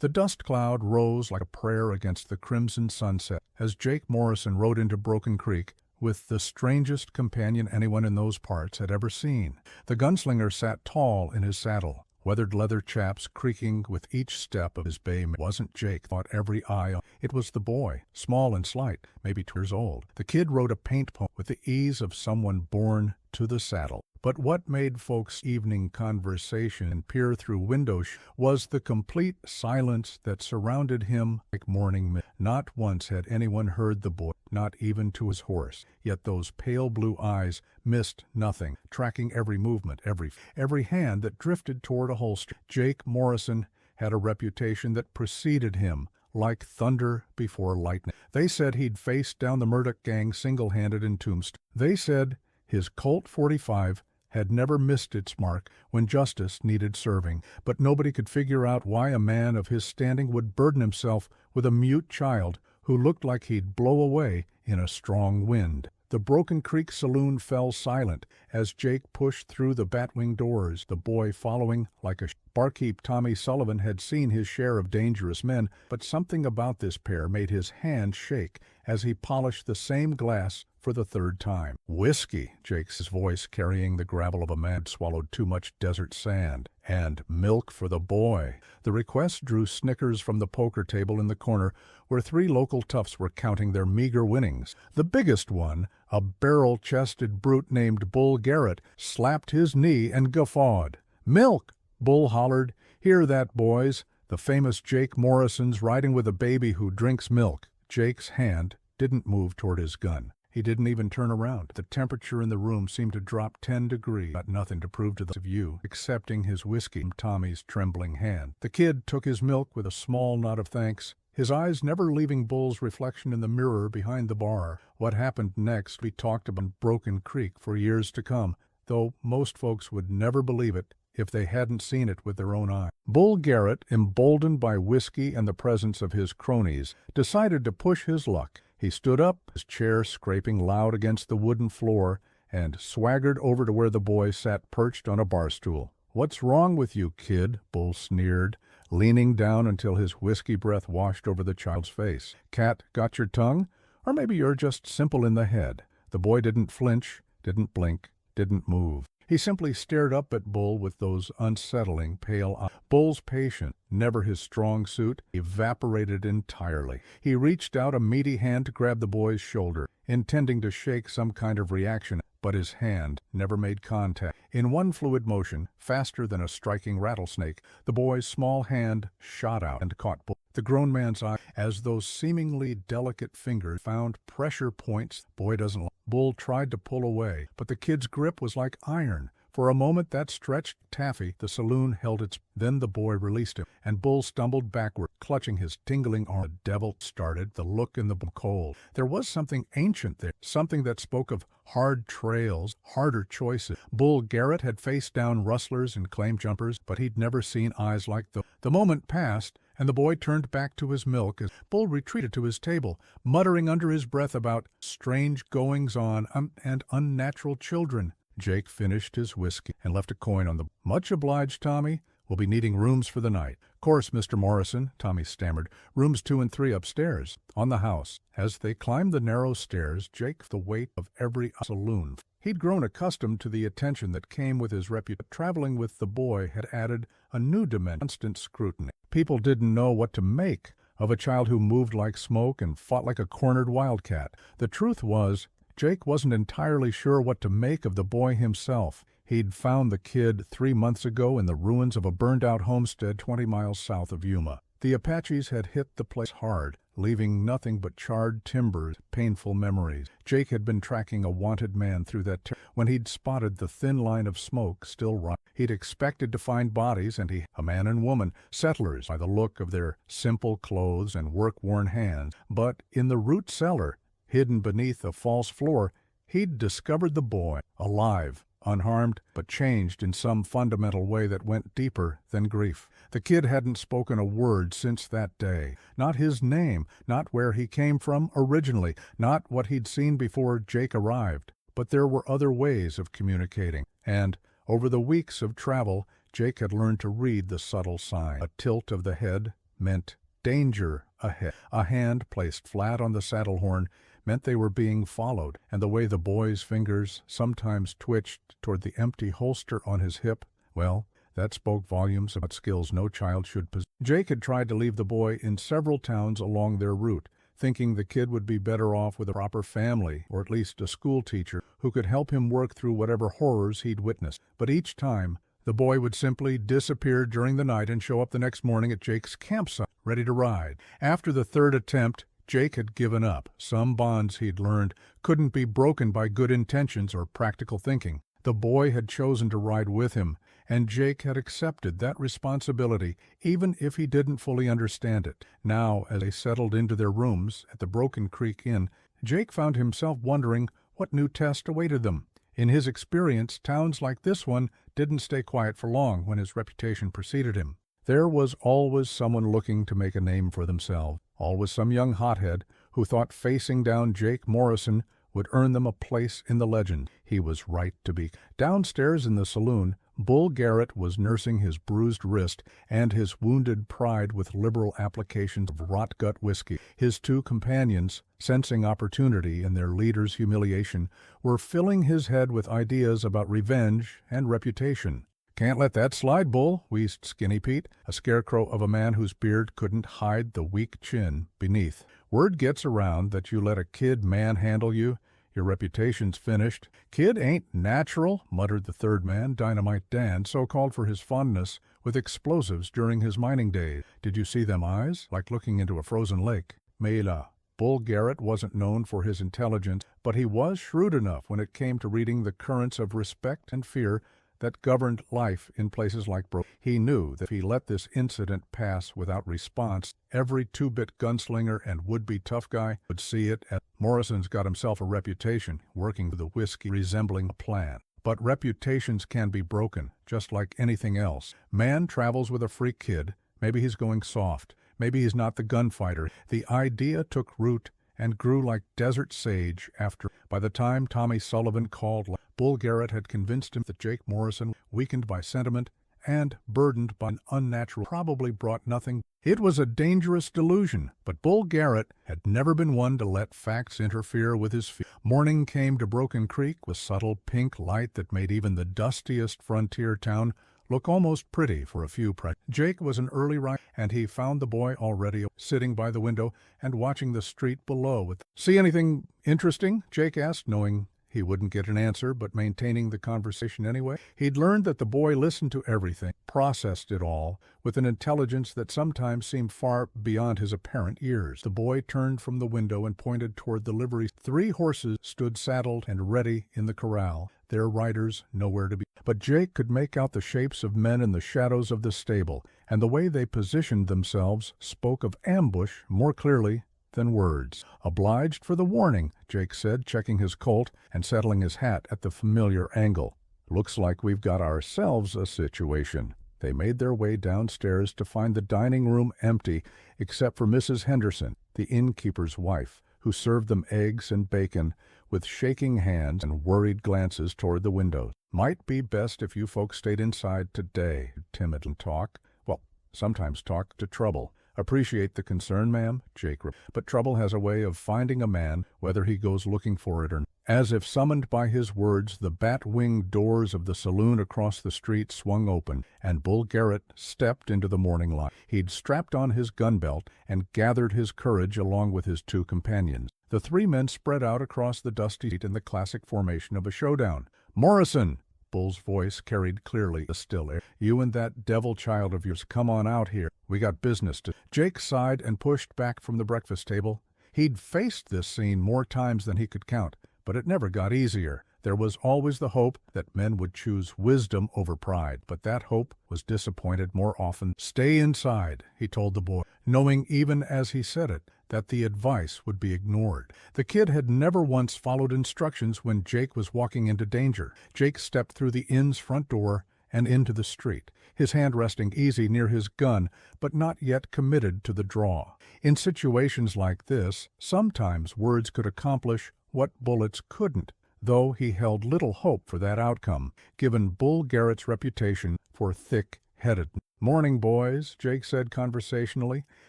The dust cloud rose like a prayer against the crimson sunset as Jake Morrison rode into Broken Creek with the strangest companion anyone in those parts had ever seen. The gunslinger sat tall in his saddle, weathered leather chaps creaking with each step of his bay. It wasn't Jake, thought every eye on. It was the boy, small and slight, maybe 2 years old. The kid rode a paint pony with the ease of someone born to the saddle. But what made folks' evening conversation and peer through windows was the complete silence that surrounded him like morning mist. Not once had anyone heard the boy, not even to his horse. Yet those pale blue eyes missed nothing, tracking every movement, every hand that drifted toward a holster. Jake Morrison had a reputation that preceded him, like thunder before lightning. They said he'd faced down the Murdoch gang single-handed in Tombstone. They said his Colt .45 had never missed its mark when justice needed serving, but nobody could figure out why a man of his standing would burden himself with a mute child who looked like he'd blow away in a strong wind. The Broken Creek saloon fell silent as Jake pushed through the batwing doors, the boy following like a barkeep. Tommy Sullivan had seen his share of dangerous men, but something about this pair made his hand shake as he polished the same glass for the 3rd time. "Whiskey," Jake's voice carrying the gravel of a man who'd swallowed too much desert sand. "And milk for the boy." The request drew snickers from the poker table in the corner where 3 local toughs were counting their meager winnings. The biggest one, a barrel-chested brute named Bull Garrett, slapped his knee and guffawed. "Milk!" Bull hollered. "Hear that, boys? The famous Jake Morrison's riding with a baby who drinks milk." Jake's hand didn't move toward his gun. He didn't even turn around. The temperature in the room seemed to drop 10 degrees. Got nothing to prove to the view, accepting his whiskey from Tommy's trembling hand. The kid took his milk with a small nod of thanks, his eyes never leaving Bull's reflection in the mirror behind the bar. What happened next we talked about in Broken Creek for years to come, though most folks would never believe it if they hadn't seen it with their own eyes. Bull Garrett, emboldened by whiskey and the presence of his cronies, decided to push his luck. He stood up, his chair scraping loud against the wooden floor, and swaggered over to where the boy sat perched on a bar stool. "What's wrong with you, kid?" Bull sneered, leaning down until his whiskey breath washed over the child's face. "Cat got your tongue? Or maybe you're just simple in the head." The boy didn't flinch, didn't blink, didn't move. He simply stared up at Bull with those unsettling, pale eyes. Bull's patience, never his strong suit, evaporated entirely. He reached out a meaty hand to grab the boy's shoulder, intending to shake some kind of reaction, but his hand never made contact. In one fluid motion, faster than a striking rattlesnake, the boy's small hand shot out and caught Bull. The grown man's eye, as those seemingly delicate fingers found pressure points. Boy doesn't like. Bull tried to pull away, but the kid's grip was like iron. For a moment that stretched taffy, the saloon held its. Then the boy released him, and Bull stumbled backward, clutching his tingling arm. The devil started, the look in the cold. There was something ancient there, something that spoke of hard trails, harder choices. Bull Garrett had faced down rustlers and claim jumpers, but he'd never seen eyes like those. The moment passed, and the boy turned back to his milk as Bull retreated to his table, muttering under his breath about strange goings-on and unnatural children. Jake finished his whiskey and left a coin on the. "Much obliged, Tommy. We'll be needing rooms for the night." "Course, Mr. Morrison," Tommy stammered. "Rooms 2 and 3 upstairs, on the house." As they climbed the narrow stairs, Jake felt the weight of every saloon. He'd grown accustomed to the attention that came with his reputation. Traveling with the boy had added a new dimension, constant scrutiny. People didn't know what to make of a child who moved like smoke and fought like a cornered wildcat. The truth was, Jake wasn't entirely sure what to make of the boy himself. He'd found the kid 3 months ago in the ruins of a burned-out homestead 20 miles south of Yuma. The Apaches had hit the place hard, leaving nothing but charred timbers, painful memories. Jake had been tracking a wanted man through that when he'd spotted the thin line of smoke still rising. He'd expected to find bodies, and a man and woman, settlers by the look of their simple clothes and work-worn hands. But in the root cellar, hidden beneath a false floor, he'd discovered the boy, alive, unharmed, but changed in some fundamental way that went deeper than grief. The kid hadn't spoken a word since that day. Not his name, not where he came from originally, not what he'd seen before Jake arrived. But there were other ways of communicating, and over the weeks of travel, Jake had learned to read the subtle sign. A tilt of the head, meant danger ahead. A hand placed flat on the saddle horn meant they were being followed, and the way the boy's fingers sometimes twitched toward the empty holster on his hip, well, that spoke volumes about skills no child should possess. Jake had tried to leave the boy in several towns along their route, thinking the kid would be better off with a proper family, or at least a school teacher, who could help him work through whatever horrors he'd witnessed. But each time, the boy would simply disappear during the night and show up the next morning at Jake's campsite, ready to ride. After the third attempt, Jake had given up. Some bonds he'd learned couldn't be broken by good intentions or practical thinking. The boy had chosen to ride with him, and Jake had accepted that responsibility, even if he didn't fully understand it. Now, as they settled into their rooms at the Broken Creek Inn, Jake found himself wondering what new test awaited them. In his experience, towns like this one didn't stay quiet for long when his reputation preceded him. There was always someone looking to make a name for themselves, always some young hothead who thought facing down Jake Morrison would earn them a place in the legend. He was right to be. Downstairs in the saloon, Bull Garrett was nursing his bruised wrist and his wounded pride with liberal applications of rot-gut whiskey. His two companions, sensing opportunity in their leader's humiliation, were filling his head with ideas about revenge and reputation. "Can't let that slide, Bull," wheezed Skinny Pete, a scarecrow of a man whose beard couldn't hide the weak chin beneath. "Word gets around that you let a kid manhandle you, your reputation's finished." "Kid ain't natural," muttered the third man, Dynamite Dan, so called for his fondness with explosives during his mining days. "Did you see them eyes? Like looking into a frozen lake." Mela. Bull Garrett wasn't known for his intelligence, but he was shrewd enough when it came to reading the currents of respect and fear that governed life in places like Broken. He knew that if he let this incident pass without response, every two-bit gunslinger and would-be tough guy would see it as Morrison's got himself a reputation, working with the whiskey resembling a plan. But reputations can be broken, just like anything else. Man travels with a freak kid. Maybe he's going soft. Maybe he's not the gunfighter. The idea took root and grew like desert sage after. By the time Tommy Sullivan called, Bull Garrett had convinced him that Jake Morrison, weakened by sentiment and burdened by an unnatural, probably brought nothing. It was a dangerous delusion, but Bull Garrett had never been one to let facts interfere with his feelings. Morning came to Broken Creek with subtle pink light that made even the dustiest frontier town look almost pretty for a few Jake was an early riser, and he found the boy already sitting by the window and watching the street below. "See anything interesting?" Jake asked, knowing he wouldn't get an answer, but maintaining the conversation anyway. He'd learned that the boy listened to everything, processed it all, with an intelligence that sometimes seemed far beyond his apparent years. The boy turned from the window and pointed toward the livery. 3 horses stood saddled and ready in the corral, their riders nowhere to be. But Jake could make out the shapes of men in the shadows of the stable, and the way they positioned themselves spoke of ambush more clearly than words. "Obliged for the warning," Jake said, checking his Colt and settling his hat at the familiar angle. "Looks like we've got ourselves a situation." They made their way downstairs to find the dining room empty, except for Mrs. Henderson, the innkeeper's wife, who served them eggs and bacon with shaking hands and worried glances toward the windows. "Might be best if you folks stayed inside today," timid and talk. Well, sometimes talk to trouble. "Appreciate the concern, ma'am," Jake replied, "but trouble has a way of finding a man, whether he goes looking for it or not." As if summoned by his words, the bat-winged doors of the saloon across the street swung open, and Bull Garrett stepped into the morning light. He'd strapped on his gun belt and gathered his courage along with his 2 companions. The 3 men spread out across the dusty street in the classic formation of a showdown. "Morrison!" Bull's voice carried clearly the still air. "You and that devil child of yours, come on out here. We got business to..." Jake sighed and pushed back from the breakfast table. He'd faced this scene more times than he could count, but it never got easier. There was always the hope that men would choose wisdom over pride, but that hope was disappointed more often. "Stay inside," he told the boy, knowing even as he said it that the advice would be ignored. The kid had never once followed instructions when Jake was walking into danger. Jake stepped through the inn's front door and into the street, his hand resting easy near his gun, but not yet committed to the draw. In situations like this, sometimes words could accomplish what bullets couldn't, though he held little hope for that outcome, given Bull Garrett's reputation for thick-headedness. "Morning, boys," Jake said conversationally,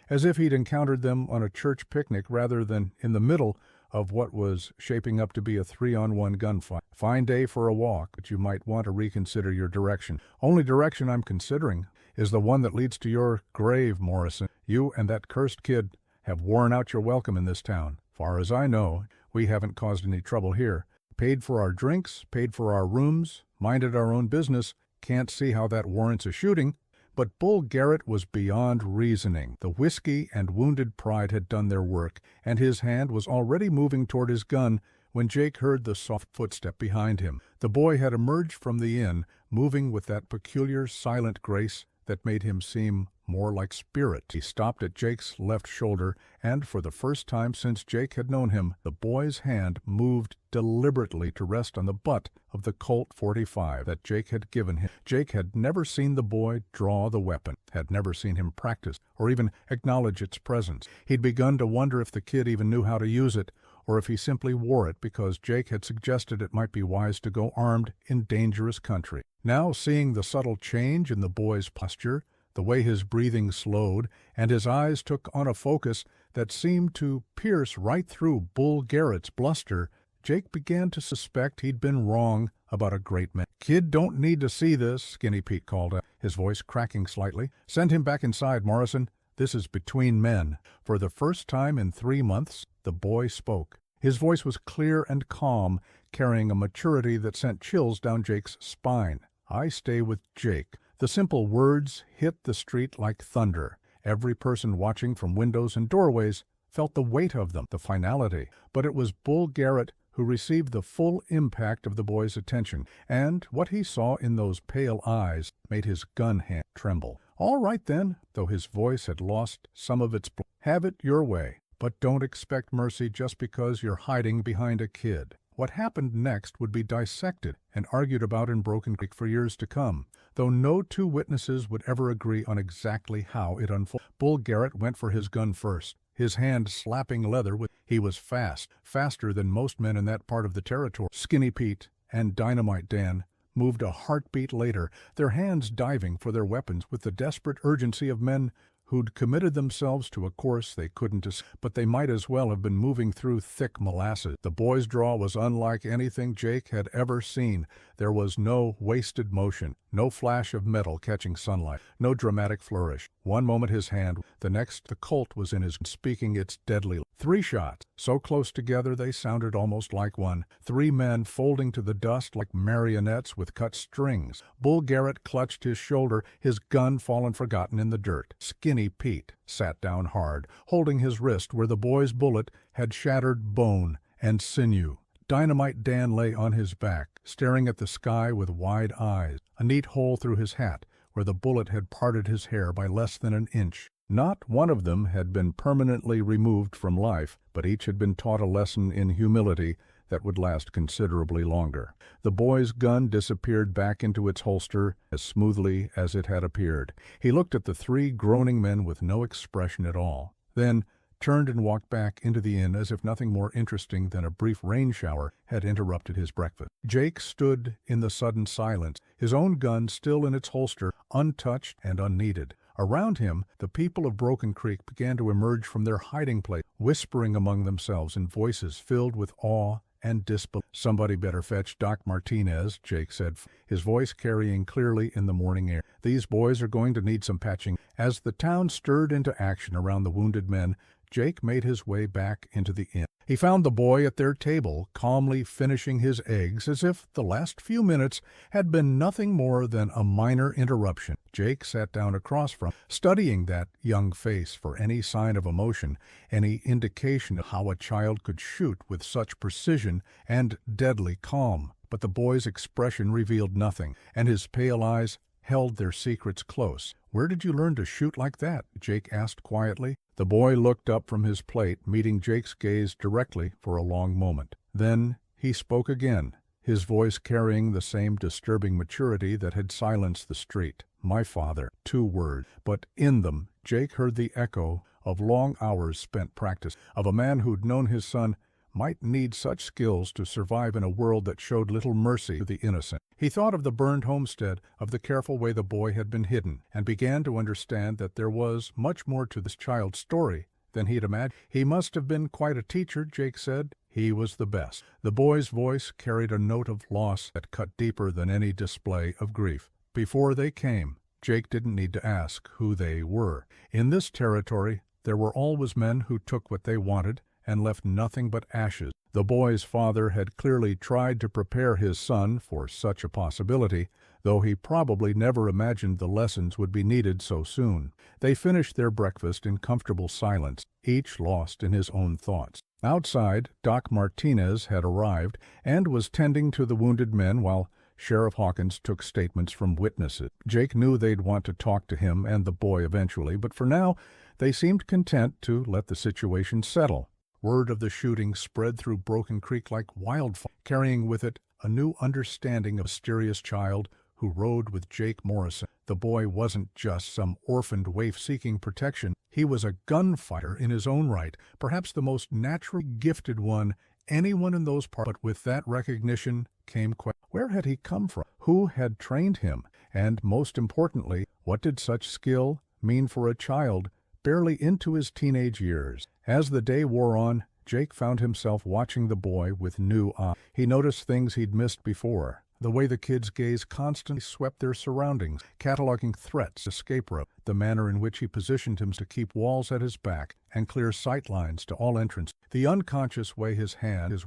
as if he'd encountered them on a church picnic rather than in the middle of what was shaping up to be a 3-on-1 gunfight. "Fine day for a walk, but you might want to reconsider your direction." "Only direction I'm considering is the one that leads to your grave, Morrison. You and that cursed kid have worn out your welcome in this town. Far as I know, we haven't caused any trouble here. Paid for our drinks, paid for our rooms, minded our own business. Can't see how that warrants a shooting." But Bull Garrett was beyond reasoning. The whiskey and wounded pride had done their work, and his hand was already moving toward his gun when Jake heard the soft footstep behind him. The boy had emerged from the inn, moving with that peculiar silent grace that made him seem more like spirit. He stopped at Jake's left shoulder, and for the first time since Jake had known him, the boy's hand moved deliberately to rest on the butt of the Colt .45 that Jake had given him. Jake had never seen the boy draw the weapon, had never seen him practice, or even acknowledge its presence. He'd begun to wonder if the kid even knew how to use it, or if he simply wore it because Jake had suggested it might be wise to go armed in dangerous country. Now, seeing the subtle change in the boy's posture, the way his breathing slowed, and his eyes took on a focus that seemed to pierce right through Bull Garrett's bluster, Jake began to suspect he'd been wrong about a great man. "Kid don't need to see this," Skinny Pete called out, his voice cracking slightly. "Send him back inside, Morrison. This is between men." For the first time in 3 months, the boy spoke. His voice was clear and calm, carrying a maturity that sent chills down Jake's spine. "I stay with Jake." The simple words hit the street like thunder. Every person watching from windows and doorways felt the weight of them, the finality. But it was Bull Garrett who received the full impact of the boy's attention, and what he saw in those pale eyes made his gun hand tremble. "All right then," though his voice had lost some of its "have it your way, but don't expect mercy just because you're hiding behind a kid." What happened next would be dissected and argued about in Broken Creek for years to come, though no two witnesses would ever agree on exactly how it unfolded. Bull Garrett went for his gun first, his hand slapping leather with. He was fast, faster than most men in that part of the territory. Skinny Pete and Dynamite Dan moved a heartbeat later, their hands diving for their weapons with the desperate urgency of men who'd committed themselves to a course they couldn't escape, but they might as well have been moving through thick molasses. The boy's draw was unlike anything Jake had ever seen. There was no wasted motion, no flash of metal catching sunlight, no dramatic flourish. One moment his hand, the next the Colt was in his, speaking its deadly. 3 shots, so close together they sounded almost like one. 3 men folding to the dust like marionettes with cut strings. Bull Garrett clutched his shoulder, his gun fallen forgotten in the dirt. Skinny Pete sat down hard, holding his wrist where the boy's bullet had shattered bone and sinew. Dynamite Dan lay on his back, staring at the sky with wide eyes, a neat hole through his hat where the bullet had parted his hair by less than an inch. Not one of them had been permanently removed from life, but each had been taught a lesson in humility that would last considerably longer. The boy's gun disappeared back into its holster as smoothly as it had appeared. He looked at the 3 groaning men with no expression at all, then turned and walked back into the inn as if nothing more interesting than a brief rain shower had interrupted his breakfast. Jake stood in the sudden silence, his own gun still in its holster, untouched and unneeded. Around him, the people of Broken Creek began to emerge from their hiding place, whispering among themselves in voices filled with awe and disbelief. "Somebody better fetch Doc Martinez," Jake said, his voice carrying clearly in the morning air. "These boys are going to need some patching." As the town stirred into action around the wounded men, Jake made his way back into the inn. He found the boy at their table, calmly finishing his eggs as if the last few minutes had been nothing more than a minor interruption. Jake sat down across from, studying that young face for any sign of emotion, any indication of how a child could shoot with such precision and deadly calm. But the boy's expression revealed nothing, and his pale eyes held their secrets close. "Where did you learn to shoot like that?" Jake asked quietly. The boy looked up from his plate, meeting Jake's gaze directly for a long moment. Then he spoke again, his voice carrying the same disturbing maturity that had silenced the street. "My father." 2 words, but in them Jake heard the echo of long hours spent practice, of a man who'd known his son might need such skills to survive in a world that showed little mercy to the innocent. He thought of the burned homestead, of the careful way the boy had been hidden, and began to understand that there was much more to this child's story than he'd imagined. He must have been quite a teacher, Jake said. He was the best. The boy's voice carried a note of loss that cut deeper than any display of grief. Before they came, Jake didn't need to ask who they were. In this territory, there were always men who took what they wanted and left nothing but ashes. The boy's father had clearly tried to prepare his son for such a possibility, though he probably never imagined the lessons would be needed so soon. They finished their breakfast in comfortable silence, each lost in his own thoughts. Outside, Doc Martinez had arrived and was tending to the wounded men while Sheriff Hawkins took statements from witnesses. Jake knew they'd want to talk to him and the boy eventually, but for now they seemed content to let the situation settle. Word of the shooting spread through Broken Creek like wildfire, carrying with it a new understanding of a mysterious child who rode with Jake Morrison. The boy wasn't just some orphaned waif seeking protection. He was a gunfighter in his own right, perhaps the most naturally gifted one anyone in those parts. But with that recognition came where had he come from? Who had trained him? And most importantly, what did such skill mean for a child barely into his teenage years? As the day wore on, Jake found himself watching the boy with new eyes. He noticed things he'd missed before. The way the kid's gaze constantly swept their surroundings, cataloging threats, escape routes, the manner in which he positioned himself to keep walls at his back and clear sight lines to all entrance, the unconscious way his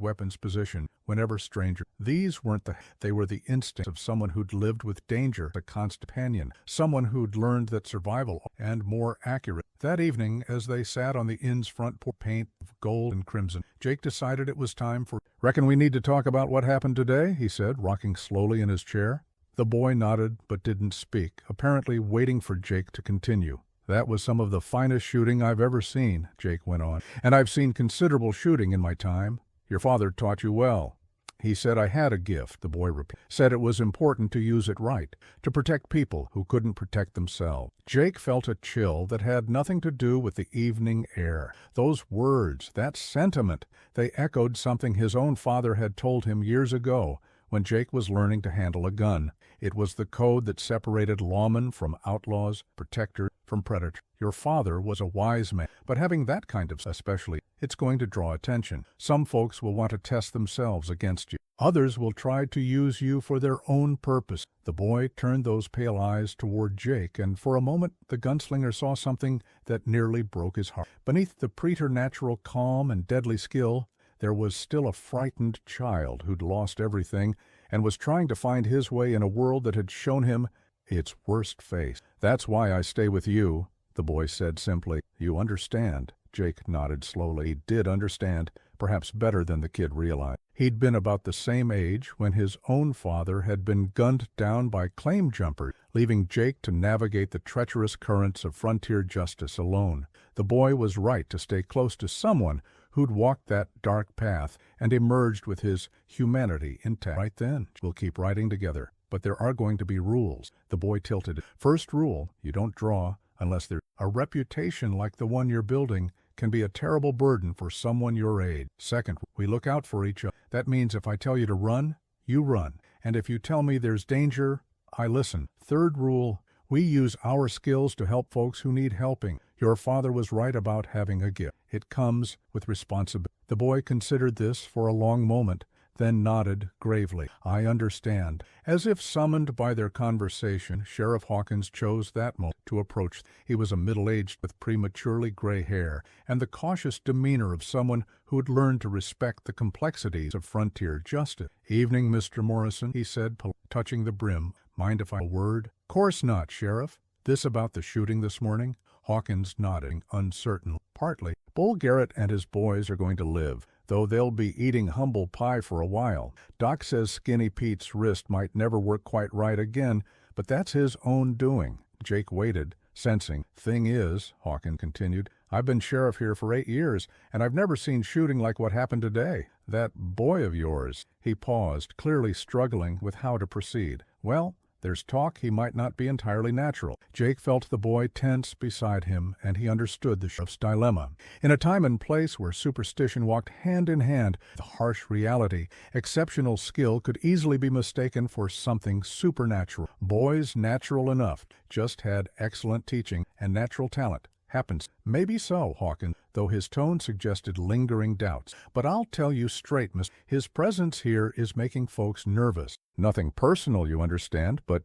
weapon's position whenever stranger. These weren't they were the instincts of someone who'd lived with danger, a constant companion, someone who'd learned that survival and more accurate. That evening, as they sat on the inn's front porch, paint of gold and crimson, Jake decided it was time for. "Reckon we need to talk about what happened today," he said, rocking slowly in his chair. The boy nodded but didn't speak, apparently waiting for Jake to continue. "That was some of the finest shooting I've ever seen," Jake went on, "and I've seen considerable shooting in my time. Your father taught you well." "He said I had a gift," the boy repeated. "Said it was important to use it right, to protect people who couldn't protect themselves." Jake felt a chill that had nothing to do with the evening air. Those words, that sentiment, they echoed something his own father had told him years ago when Jake was learning to handle a gun. It was the code that separated lawmen from outlaws, protectors from predators. Your father was a wise man, but having that kind of especially, it's going to draw attention. Some folks will want to test themselves against you. Others will try to use you for their own purpose. The boy turned those pale eyes toward Jake, and for a moment the gunslinger saw something that nearly broke his heart. Beneath the preternatural calm and deadly skill, there was still a frightened child who'd lost everything and was trying to find his way in a world that had shown him its worst face. "That's why I stay with you," the boy said simply. "You understand." Jake nodded slowly. He did understand, perhaps better than the kid realized. He'd been about the same age when his own father had been gunned down by claim jumpers, leaving Jake to navigate the treacherous currents of frontier justice alone. The boy was right to stay close to someone who'd walked that dark path and emerged with his humanity intact. Right then, we'll keep riding together. But there are going to be rules. The boy tilted. First rule, you don't draw unless there's a reputation like the one you're building can be a terrible burden for someone your age. Second, we look out for each other. That means if I tell you to run, you run. And if you tell me there's danger, I listen. Third rule, we use our skills to help folks who need helping. Your father was right about having a gift. It comes with responsibility. The boy considered this for a long moment, then nodded gravely. "I understand." As if summoned by their conversation, Sheriff Hawkins chose that moment to approach. He was a middle-aged with prematurely gray hair and the cautious demeanor of someone who had learned to respect the complexities of frontier justice. "Evening, Mr. Morrison," he said, touching the brim. "Mind if I say a word?" "Course not, Sheriff." "This about the shooting this morning?" Hawkins nodding, uncertain. "Partly. Bull Garrett and his boys are going to live, though they'll be eating humble pie for a while. Doc says Skinny Pete's wrist might never work quite right again, but that's his own doing." Jake waited, sensing. "Thing is," Hawkins continued, "I've been sheriff here for 8 years, and I've never seen shooting like what happened today. That boy of yours." He paused, clearly struggling with how to proceed. "Well, There's talk he might not be entirely natural. Jake felt the boy tense beside him, and he understood the sheriff's dilemma. In a time and place where superstition walked hand in hand with harsh reality, exceptional skill could easily be mistaken for something supernatural. Boys, natural enough, just had excellent teaching and natural talent. Happens. Maybe so, Hawkins, though his tone suggested lingering doubts. But I'll tell you straight, miss, his presence here is making folks nervous. Nothing personal, you understand, but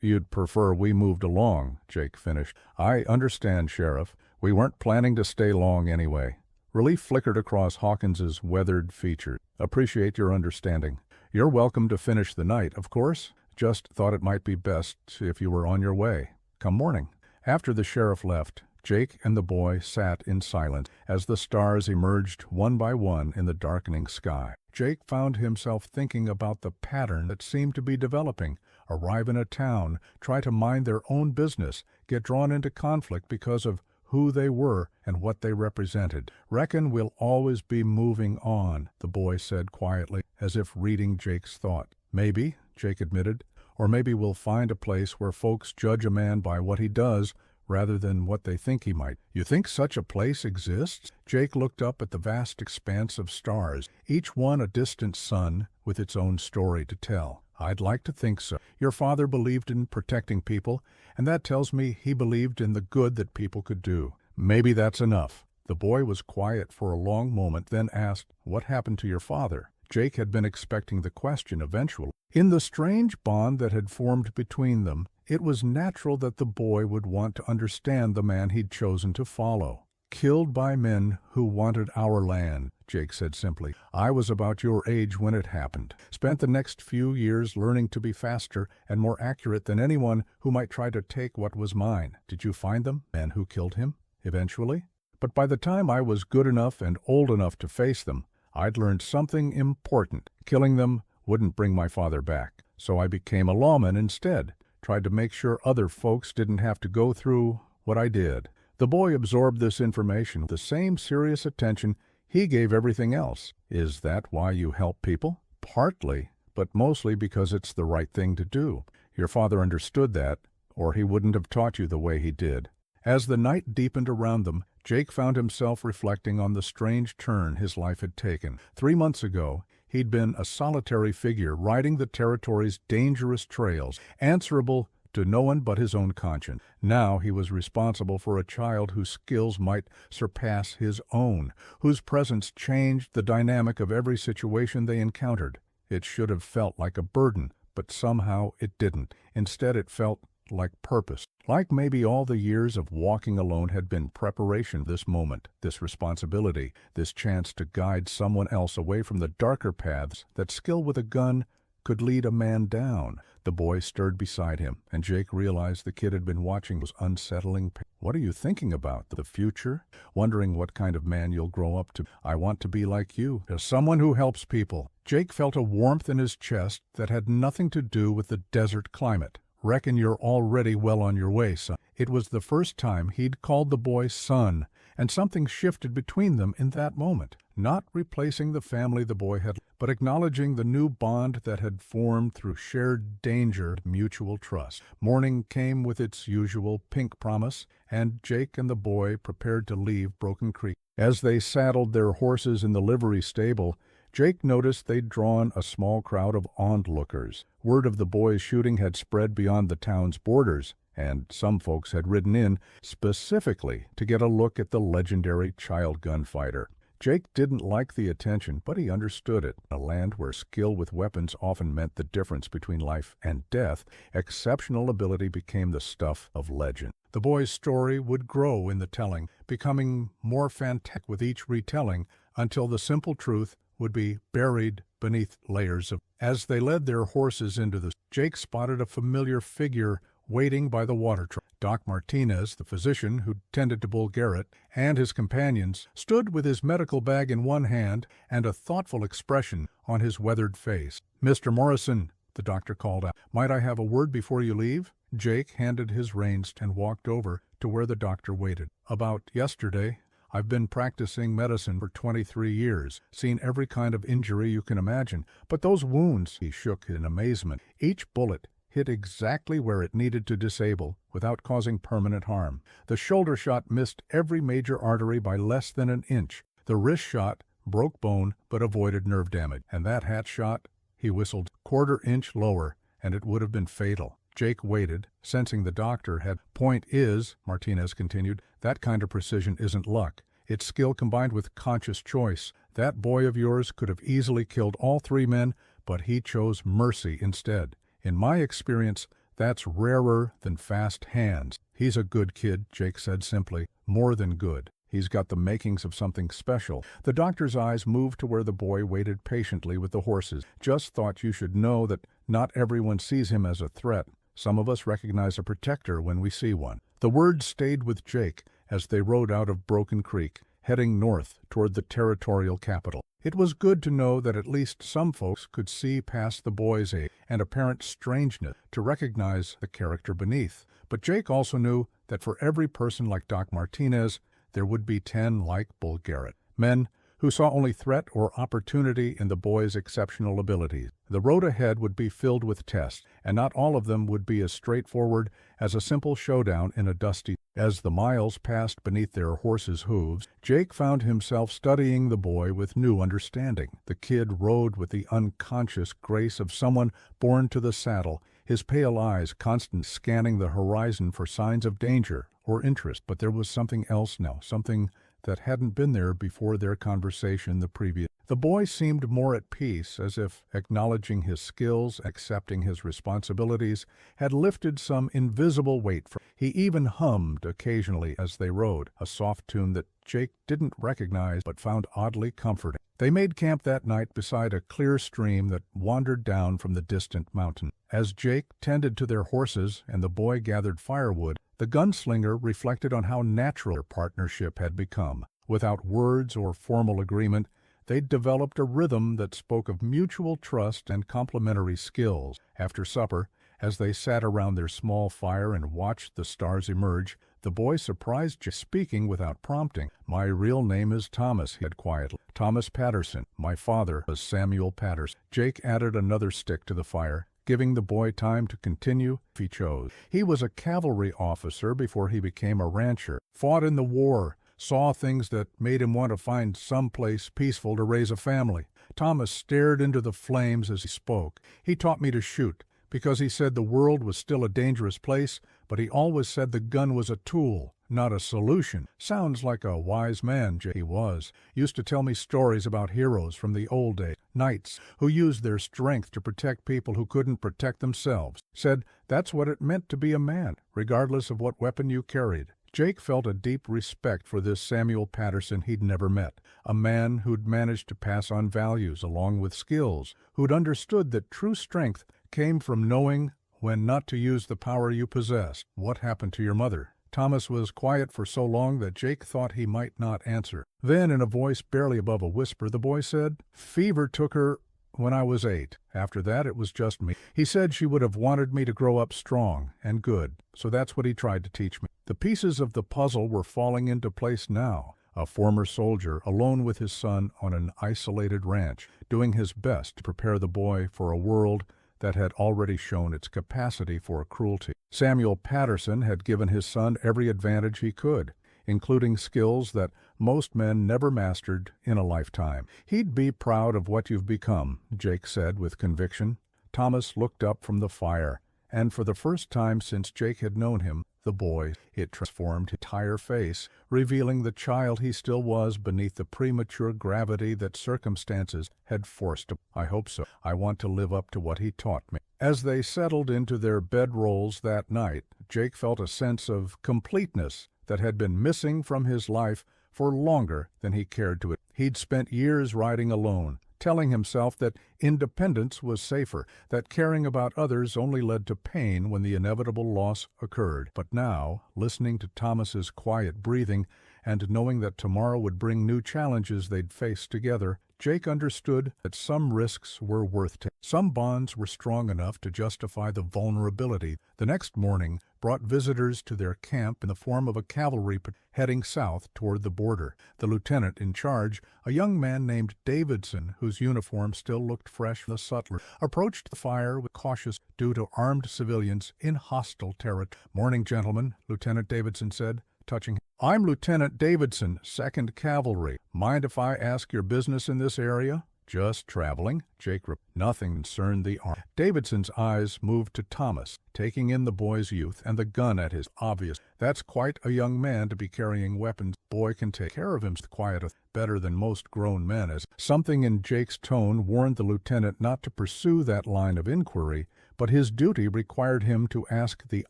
you'd prefer we moved along, Jake finished. I understand, Sheriff. We weren't planning to stay long anyway. Relief flickered across Hawkins's weathered features. Appreciate your understanding. You're welcome to finish the night, of course. Just thought it might be best if you were on your way. Come morning. After the sheriff left, Jake and the boy sat in silence as the stars emerged one by one in the darkening sky. Jake found himself thinking about the pattern that seemed to be developing. Arrive in a town, try to mind their own business, get drawn into conflict because of who they were and what they represented. Reckon we'll always be moving on, the boy said quietly, as if reading Jake's thought. Maybe, Jake admitted, or maybe we'll find a place where folks judge a man by what he does rather than what they think he might. You think such a place exists? Jake looked up at the vast expanse of stars, each one a distant sun with its own story to tell. I'd like to think so. Your father believed in protecting people, and that tells me he believed in the good that people could do. Maybe that's enough. The boy was quiet for a long moment, then asked, "What happened to your father?" Jake had been expecting the question eventually. In the strange bond that had formed between them, it was natural that the boy would want to understand the man he'd chosen to follow. Killed by men who wanted our land, Jake said simply. I was about your age when it happened. Spent the next few years learning to be faster and more accurate than anyone who might try to take what was mine. Did you find them, men who killed him, eventually? But by the time I was good enough and old enough to face them, I'd learned something important. Killing them wouldn't bring my father back. So I became a lawman instead. Tried to make sure other folks didn't have to go through what I did. The boy absorbed this information with the same serious attention he gave everything else. Is that why you help people? Partly, but mostly because it's the right thing to do. Your father understood that, or he wouldn't have taught you the way he did. As the night deepened around them, Jake found himself reflecting on the strange turn his life had taken. 3 months ago, he'd been a solitary figure riding the territory's dangerous trails, answerable to no one but his own conscience. Now he was responsible for a child whose skills might surpass his own, whose presence changed the dynamic of every situation they encountered. It should have felt like a burden, but somehow it didn't. Instead, it felt like purpose. Like maybe all the years of walking alone had been preparation for this moment, this responsibility, this chance to guide someone else away from the darker paths that skill with a gun could lead a man down. The boy stirred beside him, and Jake realized the kid had been watching was unsettling. What are you thinking about? The future? Wondering what kind of man you'll grow up to. I want to be like you, as someone who helps people. Jake felt a warmth in his chest that had nothing to do with the desert climate. Reckon you're already well on your way, son. It was the first time he'd called the boy son, and something shifted between them in that moment. Not replacing the family the boy had, but acknowledging the new bond that had formed through shared danger and mutual trust. Morning came with its usual pink promise, and Jake and the boy prepared to leave Broken Creek. As they saddled their horses in the livery stable, Jake noticed they'd drawn a small crowd of onlookers. Word of the boys' shooting had spread beyond the town's borders, and some folks had ridden in specifically to get a look at the legendary child gunfighter. Jake didn't like the attention, but he understood it. In a land where skill with weapons often meant the difference between life and death, exceptional ability became the stuff of legend. The boy's story would grow in the telling, becoming more fantastic with each retelling, until the simple truth would be buried beneath layers of. As they led their horses into the, Jake spotted a familiar figure waiting by the water truck. Doc Martinez, the physician who tended to Bull Garrett, and his companions, stood with his medical bag in one hand and a thoughtful expression on his weathered face. "Mr. Morrison," the doctor called out, "might I have a word before you leave?" Jake handed his reins and walked over to where the doctor waited. "About yesterday, I've been practicing medicine for 23 years, seen every kind of injury you can imagine, but those wounds," he shook in amazement, "each bullet hit exactly where it needed to disable, without causing permanent harm. The shoulder shot missed every major artery by less than an inch. The wrist shot broke bone but avoided nerve damage. And that hat shot, he whistled, quarter-inch lower, and it would have been fatal. Jake waited, sensing the doctor had. Point is, Martinez continued, that kind of precision isn't luck. It's skill combined with conscious choice. That boy of yours could have easily killed all 3 men, but he chose mercy instead. In my experience, that's rarer than fast hands. He's a good kid, Jake said simply. More than good. He's got the makings of something special. The doctor's eyes moved to where the boy waited patiently with the horses. Just thought you should know that not everyone sees him as a threat. Some of us recognize a protector when we see one. The words stayed with Jake as they rode out of Broken Creek, heading north toward the territorial capital. It was good to know that at least some folks could see past the boy's age and apparent strangeness to recognize the character beneath. But Jake also knew that for every person like Doc Martinez, there would be 10 like Bull Garrett, men who saw only threat or opportunity in the boy's exceptional abilities. The road ahead would be filled with tests, and not all of them would be as straightforward as a simple showdown in a dusty. As the miles passed beneath their horses' hooves, Jake found himself studying the boy with new understanding. The kid rode with the unconscious grace of someone born to the saddle, his pale eyes constantly scanning the horizon for signs of danger or interest. But there was something else now, something that hadn't been there before their conversation the previous. The boy seemed more at peace, as if acknowledging his skills, accepting his responsibilities, had lifted some invisible weight from. He even hummed occasionally as they rode, a soft tune that Jake didn't recognize but found oddly comforting. They made camp that night beside a clear stream that wandered down from the distant mountain. As Jake tended to their horses and the boy gathered firewood, the gunslinger reflected on how natural their partnership had become. Without words or formal agreement, they'd developed a rhythm that spoke of mutual trust and complementary skills. After supper, as they sat around their small fire and watched the stars emerge, the boy surprised Jake, speaking without prompting. "My real name is Thomas," he said quietly. "Thomas Patterson. My father was Samuel Patterson." Jake added another stick to the fire, giving the boy time to continue if he chose. He was a cavalry officer before he became a rancher, fought in the war, saw things that made him want to find some place peaceful to raise a family. Thomas stared into the flames as he spoke. "He taught me to shoot, because he said the world was still a dangerous place, but he always said the gun was a tool, not a solution." Sounds like a wise man, Jake. He was. Used to tell me stories about heroes from the old days, knights who used their strength to protect people who couldn't protect themselves. Said that's what it meant to be a man, regardless of what weapon you carried. Jake felt a deep respect for this Samuel Patterson he'd never met, a man who'd managed to pass on values along with skills, who'd understood that true strength came from knowing when not to use the power you possessed. "What happened to your mother?" Thomas was quiet for so long that Jake thought he might not answer. Then, in a voice barely above a whisper, the boy said, "Fever took her when I was 8. After that, it was just me. He said she would have wanted me to grow up strong and good, so that's what he tried to teach me." The pieces of the puzzle were falling into place now. A former soldier, alone with his son on an isolated ranch, doing his best to prepare the boy for a world that had already shown its capacity for cruelty. Samuel Patterson had given his son every advantage he could, including skills that most men never mastered in a lifetime. "He'd be proud of what you've become," Jake said with conviction. Thomas looked up from the fire, and for the first time since Jake had known him, the boy, it transformed his entire face, revealing the child he still was beneath the premature gravity that circumstances had forced him. "I hope so. I want to live up to what he taught me." As they settled into their bedrolls that night, Jake felt a sense of completeness that had been missing from his life for longer than he cared to. He'd spent years riding alone, telling himself that independence was safer, that caring about others only led to pain when the inevitable loss occurred. But now, listening to Thomas's quiet breathing and knowing that tomorrow would bring new challenges they'd face together, Jake understood that some risks were worth taking. Some bonds were strong enough to justify the vulnerability. The next morning, brought visitors to their camp in the form of a cavalry heading south toward the border. The lieutenant in charge, a young man named Davidson, whose uniform still looked fresh from the sutler, approached the fire with cautious due to armed civilians in hostile territory. "Morning, gentlemen," Lieutenant Davidson said, touching him. "I'm Lieutenant Davidson, 2nd Cavalry. Mind if I ask your business in this area?" "Just traveling," Jake replied. Nothing concerned the arm. Davidson's eyes moved to Thomas, taking in the boy's youth and the gun at his obvious. "That's quite a young man to be carrying weapons. Boy can take care of himself quiet better than most grown men." As something in Jake's tone warned the lieutenant not to pursue that line of inquiry, but his duty required him to ask the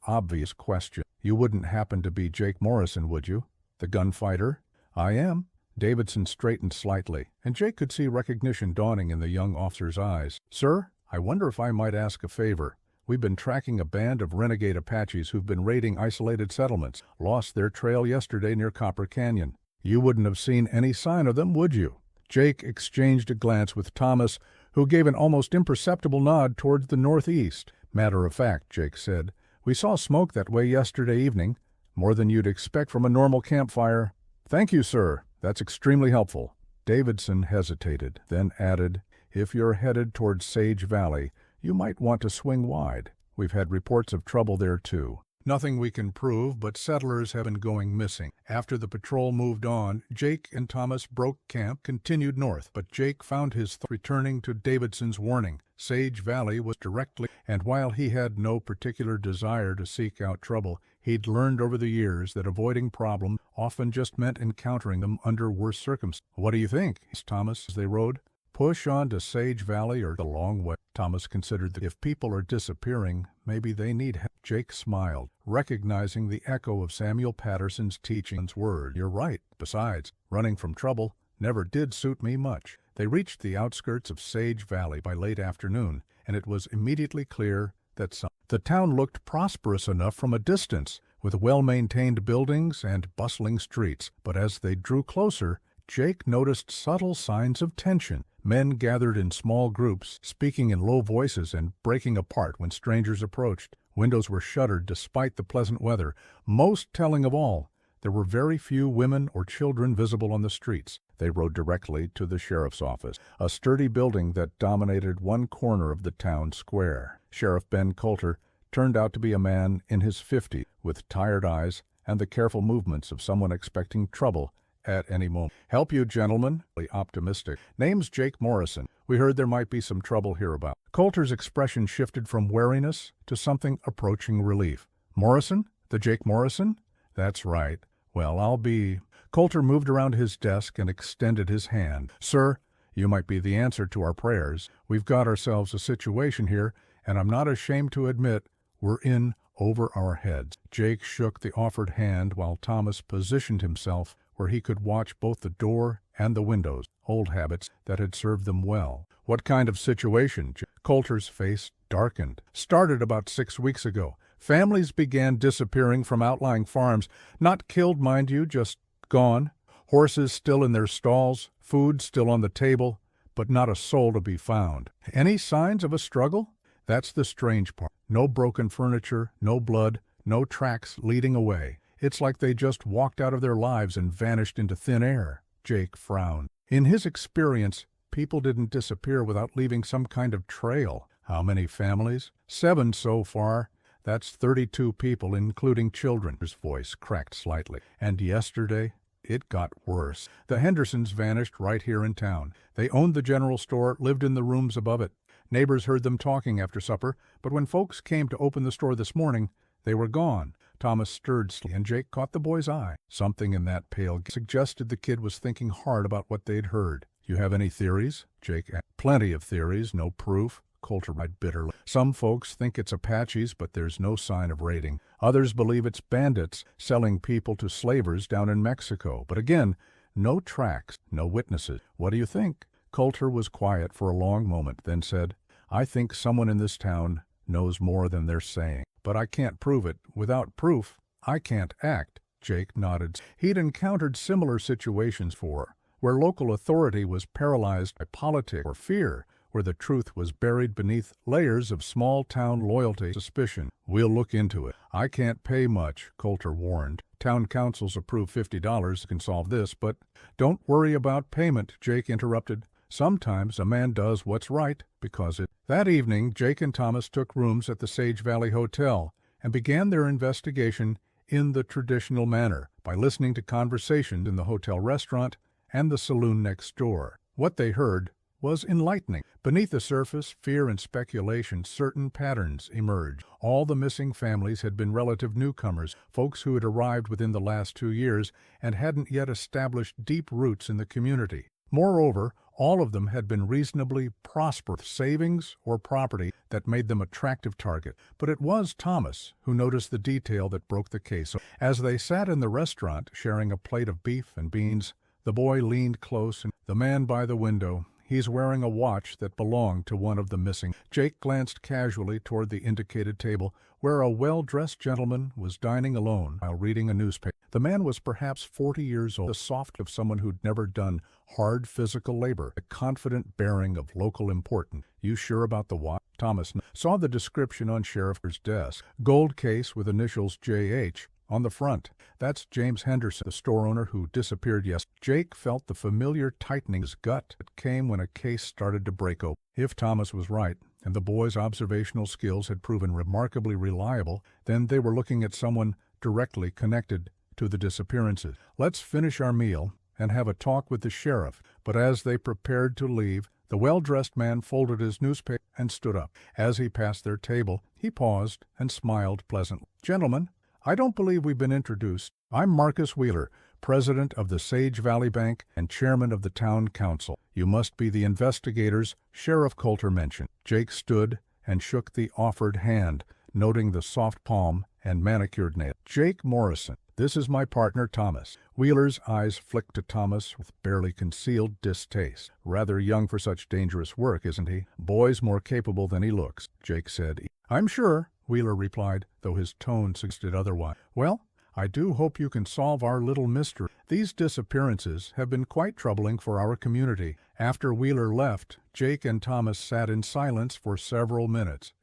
obvious question. "You wouldn't happen to be Jake Morrison, would you? The gunfighter?" "I am." Davidson straightened slightly, and Jake could see recognition dawning in the young officer's eyes. "Sir, I wonder if I might ask a favor. We've been tracking a band of renegade Apaches who've been raiding isolated settlements. Lost their trail yesterday near Copper Canyon. You wouldn't have seen any sign of them, would you?" Jake exchanged a glance with Thomas, who gave an almost imperceptible nod towards the northeast. "Matter of fact," Jake said, "we saw smoke that way yesterday evening. More than you'd expect from a normal campfire." "Thank you, sir. That's extremely helpful." Davidson hesitated, then added, "If you're headed towards Sage Valley, you might want to swing wide. We've had reports of trouble there, too. Nothing we can prove, but settlers have been going missing." After the patrol moved on, Jake and Thomas broke camp, continued north, but Jake found his thoughts returning to Davidson's warning. Sage Valley was directly, and while he had no particular desire to seek out trouble, he'd learned over the years that avoiding problems often just meant encountering them under worse circumstances. "What do you think?" asked Thomas as they rode. "Push on to Sage Valley or the long way?" Thomas considered that if people are disappearing, maybe they need help. Jake smiled, recognizing the echo of Samuel Patterson's teaching's word. "You're right. Besides, running from trouble never did suit me much." They reached the outskirts of Sage Valley by late afternoon, and it was immediately clear that the town looked prosperous enough from a distance, with well-maintained buildings and bustling streets. But as they drew closer, Jake noticed subtle signs of tension. Men gathered in small groups, speaking in low voices and breaking apart when strangers approached. Windows were shuttered despite the pleasant weather. Most telling of all, there were very few women or children visible on the streets. They rode directly to the sheriff's office, a sturdy building that dominated one corner of the town square. Sheriff Ben Coulter turned out to be a man in his 50s, with tired eyes and the careful movements of someone expecting trouble at any moment. "Help you, gentlemen?" Optimistic. "Name's Jake Morrison. We heard there might be some trouble hereabout." Coulter's expression shifted from wariness to something approaching relief. "Morrison? The Jake Morrison?" "That's right. Well, I'll be—" Coulter moved around his desk and extended his hand. "Sir, you might be the answer to our prayers. We've got ourselves a situation here, and I'm not ashamed to admit we're in over our heads." Jake shook the offered hand while Thomas positioned himself where he could watch both the door and the windows, old habits that had served them well. "What kind of situation?" Coulter's face darkened. "Started about 6 weeks ago. Families began disappearing from outlying farms. Not killed, mind you, just gone. Horses still in their stalls, food still on the table, but not a soul to be found. Any signs of a struggle? That's the strange part. No broken furniture, no blood, no tracks leading away. It's like they just walked out of their lives and vanished into thin air." Jake frowned. In his experience, people didn't disappear without leaving some kind of trail. "How many families?" "7 so far. That's 32 people, including children." His voice cracked slightly. "And yesterday, it got worse. The Hendersons vanished right here in town. They owned the general store, lived in the rooms above it. Neighbors heard them talking after supper, but when folks came to open the store this morning, they were gone." Thomas stirred slightly, and Jake caught the boy's eye. Something in that pale gaze suggested the kid was thinking hard about what they'd heard. "You have any theories?" Jake asked. "Plenty of theories, no proof," Coulter replied bitterly. "Some folks think it's Apaches, but there's no sign of raiding. Others believe it's bandits selling people to slavers down in Mexico. But again, no tracks, no witnesses. What do you think?" Coulter was quiet for a long moment, then said, "I think someone in this town knows more than they're saying. But I can't prove it. Without proof, I can't act." Jake nodded. He'd encountered similar situations where local authority was paralyzed by politics or fear, where the truth was buried beneath layers of small-town loyalty suspicion. We'll look into it. I can't pay much, Coulter warned. Town council's approved $50 can solve this, but don't worry about payment, Jake interrupted. Sometimes a man does what's right because it. That evening, Jake and Thomas took rooms at the Sage Valley Hotel and began their investigation in the traditional manner by listening to conversations in the hotel restaurant and the saloon next door. What they heard was enlightening. Beneath the surface, fear and speculation, certain patterns emerged. All the missing families had been relative newcomers, folks who had arrived within the last 2 years and hadn't yet established deep roots in the community. Moreover, all of them had been reasonably prosperous, savings or property that made them attractive target. But it was Thomas who noticed the detail that broke the case. As they sat in the restaurant, sharing a plate of beef and beans, the boy leaned close and the man by the window. He's wearing a watch that belonged to one of the missing. Jake glanced casually toward the indicated table, where a well-dressed gentleman was dining alone while reading a newspaper. The man was perhaps 40 years old, the soft of someone who'd never done hard physical labor, a confident bearing of local importance. You sure about the watch? Thomas saw the description on Sheriff's desk. Gold case with initials J.H. on the front. That's James Henderson, the store owner who disappeared yesterday. Jake felt the familiar tightening in his gut that came when a case started to break open. If Thomas was right, and the boy's observational skills had proven remarkably reliable, then they were looking at someone directly connected to the disappearances. Let's finish our meal and have a talk with the sheriff. But as they prepared to leave, the well-dressed man folded his newspaper and stood up. As he passed their table, he paused and smiled pleasantly. Gentlemen, I don't believe we've been introduced. I'm Marcus Wheeler, president of the Sage Valley Bank and chairman of the town council. You must be the investigators Sheriff Coulter mentioned. Jake stood and shook the offered hand, noting the soft palm and manicured nail. Jake Morrison. This is my partner, Thomas. Wheeler's eyes flicked to Thomas with barely concealed distaste. Rather young for such dangerous work, isn't he? Boy's more capable than he looks, Jake said. I'm sure, Wheeler replied, though his tone suggested otherwise. Well, I do hope you can solve our little mystery. These disappearances have been quite troubling for our community. After Wheeler left, Jake and Thomas sat in silence for several minutes.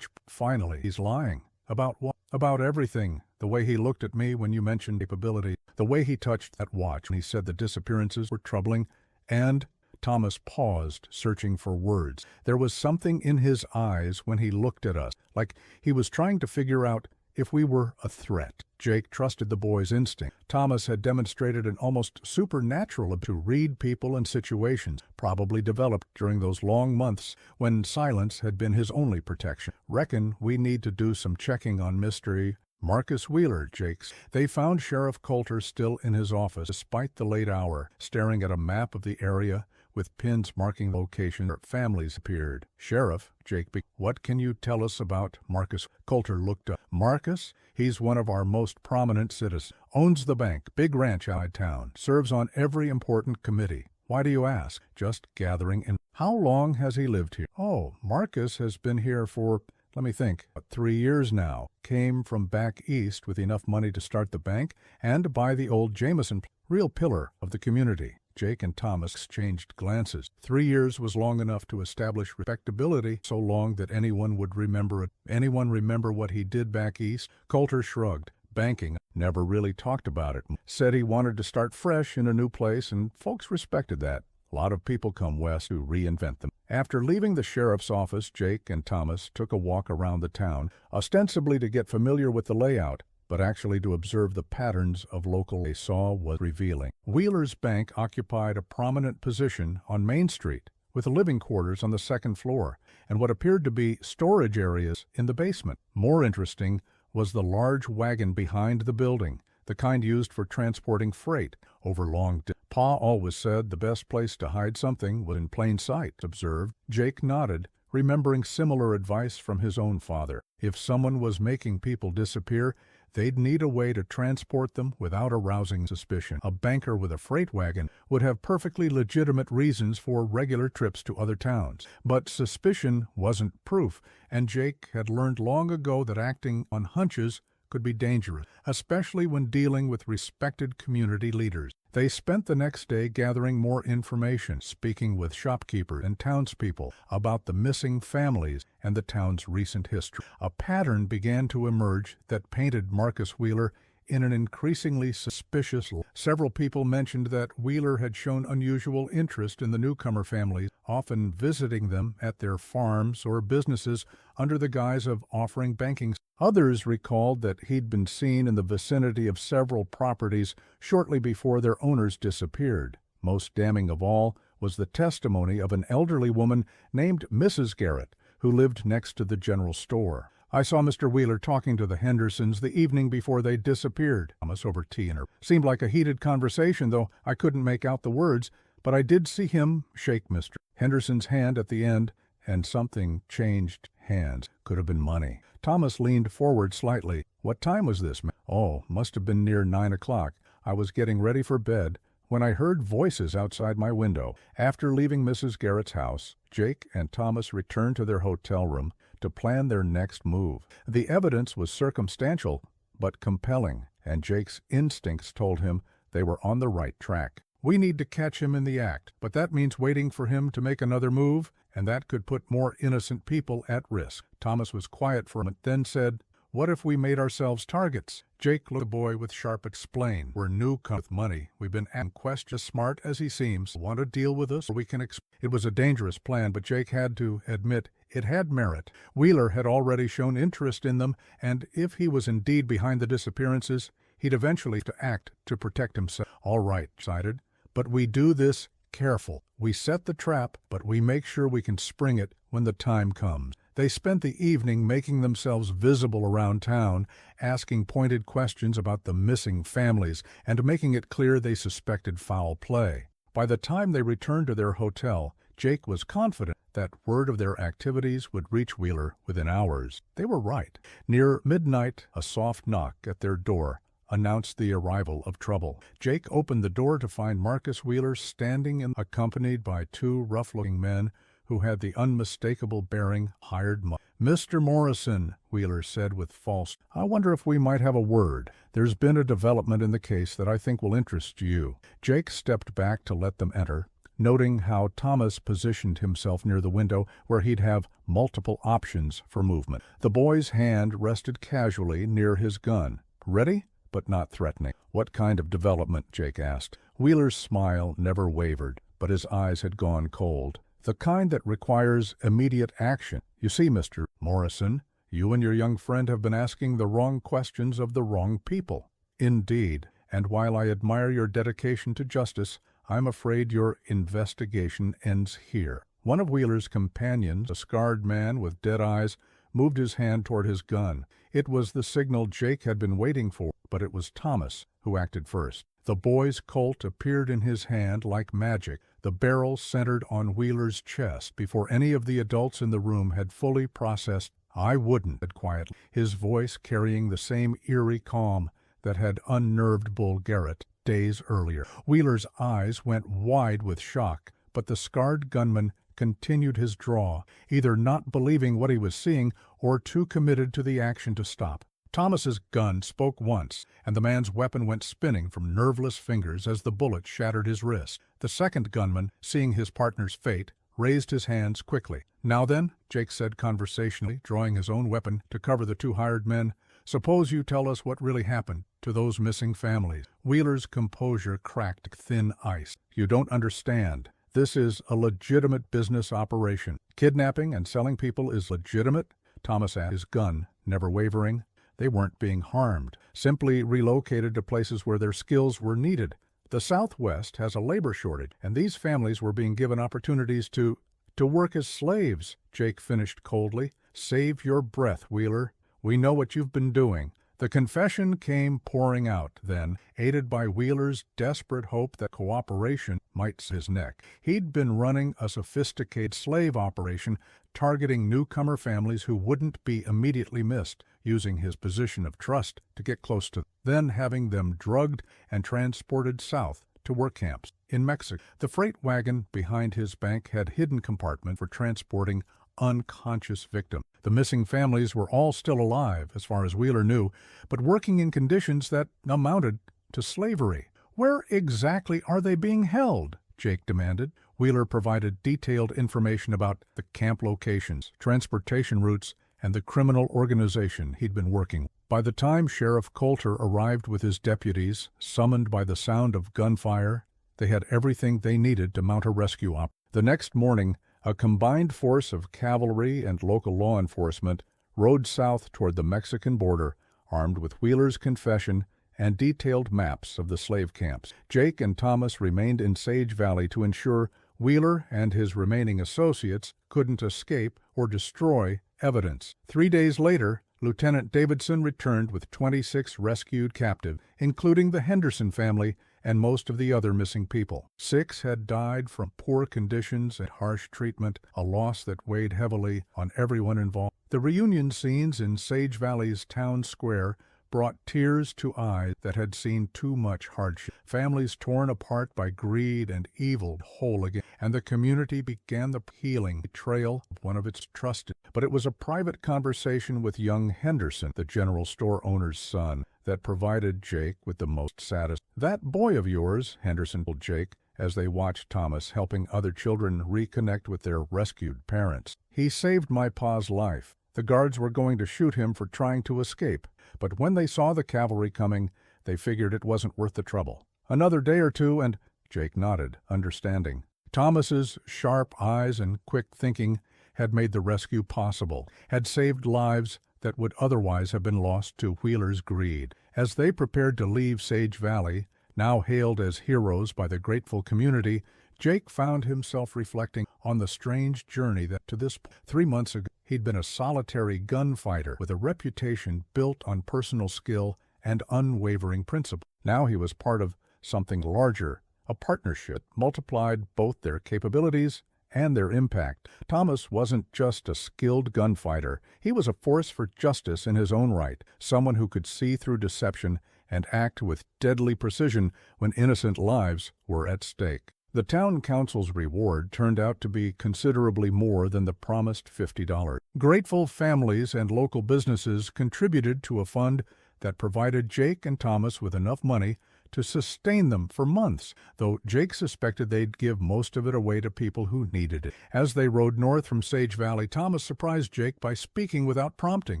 Finally, he's lying. About what? About everything. The way he looked at me when you mentioned capability. The way he touched that watch when he said the disappearances were troubling. And Thomas paused, searching for words. There was something in his eyes when he looked at us, like he was trying to figure out if we were a threat. Jake trusted the boy's instinct. Thomas had demonstrated an almost supernatural ability to read people and situations, probably developed during those long months when silence had been his only protection. Reckon we need to do some checking on mystery Marcus Wheeler, Jake's. They found Sheriff Coulter still in his office, despite the late hour, staring at a map of the area with pins marking the location where families appeared. Sheriff, Jake began. What can you tell us about Marcus? Coulter looked up. Marcus? He's one of our most prominent citizens. Owns the bank, big ranch outside town, serves on every important committee. Why do you ask? Just gathering in. How long has he lived here? Oh, Marcus has been here for, let me think, 3 years now. Came from back east with enough money to start the bank and to buy the old Jameson, real pillar of the community. Jake and Thomas exchanged glances. 3 years was long enough to establish respectability, so long that anyone would remember it. Anyone remember what he did back east? Coulter shrugged. Banking. Never really talked about it. Said he wanted to start fresh in a new place, and folks respected that. A lot of people come west to reinvent them. After leaving the sheriff's office, Jake and Thomas took a walk around the town, ostensibly to get familiar with the layout, but actually to observe the patterns of local they saw was revealing. Wheeler's bank occupied a prominent position on Main Street, with living quarters on the second floor, and what appeared to be storage areas in the basement. More interesting was the large wagon behind the building, the kind used for transporting freight over long distances. Pa always said the best place to hide something was in plain sight, observed. Jake nodded, remembering similar advice from his own father. If someone was making people disappear, they'd need a way to transport them without arousing suspicion. A banker with a freight wagon would have perfectly legitimate reasons for regular trips to other towns. But suspicion wasn't proof, and Jake had learned long ago that acting on hunches could be dangerous, especially when dealing with respected community leaders. They spent the next day gathering more information, speaking with shopkeepers and townspeople about the missing families and the town's recent history. A pattern began to emerge that painted Marcus Wheeler in an increasingly suspicious light. Several people mentioned that Wheeler had shown unusual interest in the newcomer families, often visiting them at their farms or businesses under the guise of offering banking. Others recalled that he'd been seen in the vicinity of several properties shortly before their owners disappeared. Most damning of all was the testimony of an elderly woman named Mrs. Garrett, who lived next to the general store. "I saw Mr. Wheeler talking to the Hendersons the evening before they disappeared," Thomas over tea in her. "Seemed like a heated conversation, though I couldn't make out the words, but I did see him shake Mr. Henderson's hand at the end, and something changed hands. Could have been money." Thomas leaned forward slightly. "What time was this, ma'am?" "Oh, must have been near 9 o'clock. I was getting ready for bed when I heard voices outside my window." After leaving Mrs. Garrett's house, Jake and Thomas returned to their hotel room to plan their next move. The evidence was circumstantial but compelling, and Jake's instincts told him they were on the right track. "We need to catch him in the act, but that means waiting for him to make another move, and that could put more innocent people at risk." Thomas was quiet for a moment, then said, "What if we made ourselves targets?" Jake looked at the boy with sharp explain. "We're newcomers with money. We've been asking questions. Smart as he seems, want to deal with us, or we can It was a dangerous plan, but Jake had to admit it had merit. Wheeler had already shown interest in them, and if he was indeed behind the disappearances, he'd eventually have to act to protect himself. "All right," decided, "but we do this careful. We set the trap, but we make sure we can spring it when the time comes." They spent the evening making themselves visible around town, asking pointed questions about the missing families, and making it clear they suspected foul play. By the time they returned to their hotel, Jake was confident that word of their activities would reach Wheeler within hours. They were right. Near midnight, a soft knock at their door announced the arrival of trouble. Jake opened the door to find Marcus Wheeler standing accompanied by two rough-looking men who had the unmistakable bearing hired money. "Mr. Morrison," Wheeler said with false, "I wonder if we might have a word. There's been a development in the case that I think will interest you." Jake stepped back to let them enter, noting how Thomas positioned himself near the window where he'd have multiple options for movement. The boy's hand rested casually near his gun, ready but not threatening. "What kind of development?" Jake asked. Wheeler's smile never wavered, but his eyes had gone cold. "The kind that requires immediate action. You see, Mr. Morrison, you and your young friend have been asking the wrong questions of the wrong people." "Indeed, and while I admire your dedication to justice, I'm afraid your investigation ends here." One of Wheeler's companions, a scarred man with dead eyes, moved his hand toward his gun. It was the signal Jake had been waiting for, but it was Thomas who acted first. The boy's Colt appeared in his hand like magic. The barrel centered on Wheeler's chest before any of the adults in the room had fully processed. "I wouldn't," said quietly, his voice carrying the same eerie calm that had unnerved Bull Garrett days earlier. Wheeler's eyes went wide with shock, but the scarred gunman continued his draw, either not believing what he was seeing or too committed to the action to stop. Thomas's gun spoke once, and the man's weapon went spinning from nerveless fingers as the bullet shattered his wrist. The second gunman, seeing his partner's fate, raised his hands quickly. "Now then," Jake said conversationally, drawing his own weapon to cover the two hired men, "suppose you tell us what really happened to those missing families." Wheeler's composure cracked like thin ice. "You don't understand. This is a legitimate business operation. Kidnapping and selling people is legitimate?" Thomas asked, his gun never wavering. They weren't being harmed, simply relocated to places where their skills were needed. The Southwest has a labor shortage, and these families were being given opportunities to work as slaves, Jake finished coldly. "Save your breath, Wheeler. We know what you've been doing." The confession came pouring out, then, aided by Wheeler's desperate hope that cooperation might save his neck. He'd been running a sophisticated slave operation targeting newcomer families who wouldn't be immediately missed, using his position of trust to get close to them, then having them drugged and transported south to work camps in Mexico. The freight wagon behind his bank had hidden compartment for transporting unconscious victims. The missing families were all still alive, as far as Wheeler knew, but working in conditions that amounted to slavery. "Where exactly are they being held?" Jake demanded. Wheeler provided detailed information about the camp locations, transportation routes, and the criminal organization he'd been working with. By the time Sheriff Coulter arrived with his deputies, summoned by the sound of gunfire, they had everything they needed to mount a rescue op. The next morning, a combined force of cavalry and local law enforcement rode south toward the Mexican border, armed with Wheeler's confession and detailed maps of the slave camps. Jake and Thomas remained in Sage Valley to ensure Wheeler and his remaining associates couldn't escape or destroy evidence. 3 days later, Lieutenant Davidson returned with 26 rescued captives, including the Henderson family and most of the other missing people. 6 had died from poor conditions and harsh treatment, a loss that weighed heavily on everyone involved. The reunion scenes in Sage Valley's town square brought tears to eyes that had seen too much hardship. Families torn apart by greed and evil whole again, and the community began the healing trail of one of its trusted. But it was a private conversation with young Henderson, the general store owner's son, that provided Jake with the most satisfaction. "That boy of yours," Henderson told Jake, as they watched Thomas helping other children reconnect with their rescued parents. "He saved my pa's life. The guards were going to shoot him for trying to escape, but when they saw the cavalry coming, they figured it wasn't worth the trouble. Another day or two and—" Jake nodded, understanding. Thomas's sharp eyes and quick thinking had made the rescue possible, had saved lives that would otherwise have been lost to Wheeler's greed. As they prepared to leave Sage Valley, now hailed as heroes by the grateful community, Jake found himself reflecting on the strange journey that to this 3 months ago he'd been a solitary gunfighter with a reputation built on personal skill and unwavering principle. Now he was part of something larger, a partnership that multiplied both their capabilities and their impact. Thomas wasn't just a skilled gunfighter. He was a force for justice in his own right, someone who could see through deception and act with deadly precision when innocent lives were at stake. The town council's reward turned out to be considerably more than the promised $50. Grateful families and local businesses contributed to a fund that provided Jake and Thomas with enough money to sustain them for months, though Jake suspected they'd give most of it away to people who needed it. As they rode north from Sage Valley, Thomas surprised Jake by speaking without prompting.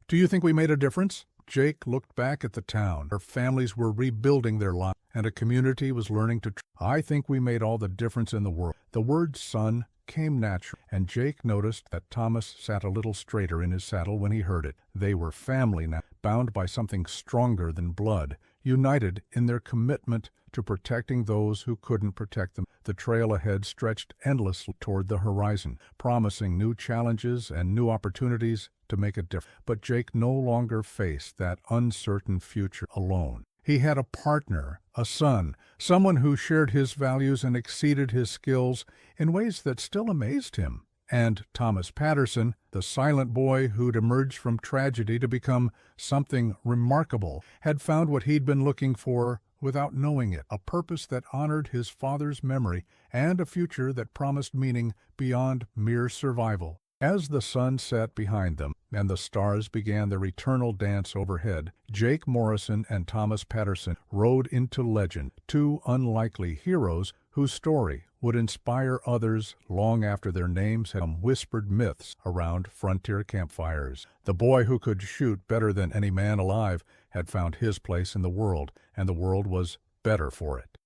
"Do you think we made a difference?" Jake looked back at the town. Their families were rebuilding their lives, and a community was learning to "I think we made all the difference in the world." The word son came natural, and Jake noticed that Thomas sat a little straighter in his saddle when he heard it. They were family now, bound by something stronger than blood, united in their commitment to protecting those who couldn't protect them. The trail ahead stretched endlessly toward the horizon, promising new challenges and new opportunities to make a difference. But Jake no longer faced that uncertain future alone. He had a partner, a son, someone who shared his values and exceeded his skills in ways that still amazed him. And Thomas Patterson, the silent boy who'd emerged from tragedy to become something remarkable, had found what he'd been looking for without knowing it, a purpose that honored his father's memory and a future that promised meaning beyond mere survival. As the sun set behind them and the stars began their eternal dance overhead, Jake Morrison and Thomas Patterson rode into legend, two unlikely heroes whose story would inspire others long after their names had become whispered myths around frontier campfires. The boy who could shoot better than any man alive had found his place in the world, and the world was better for it.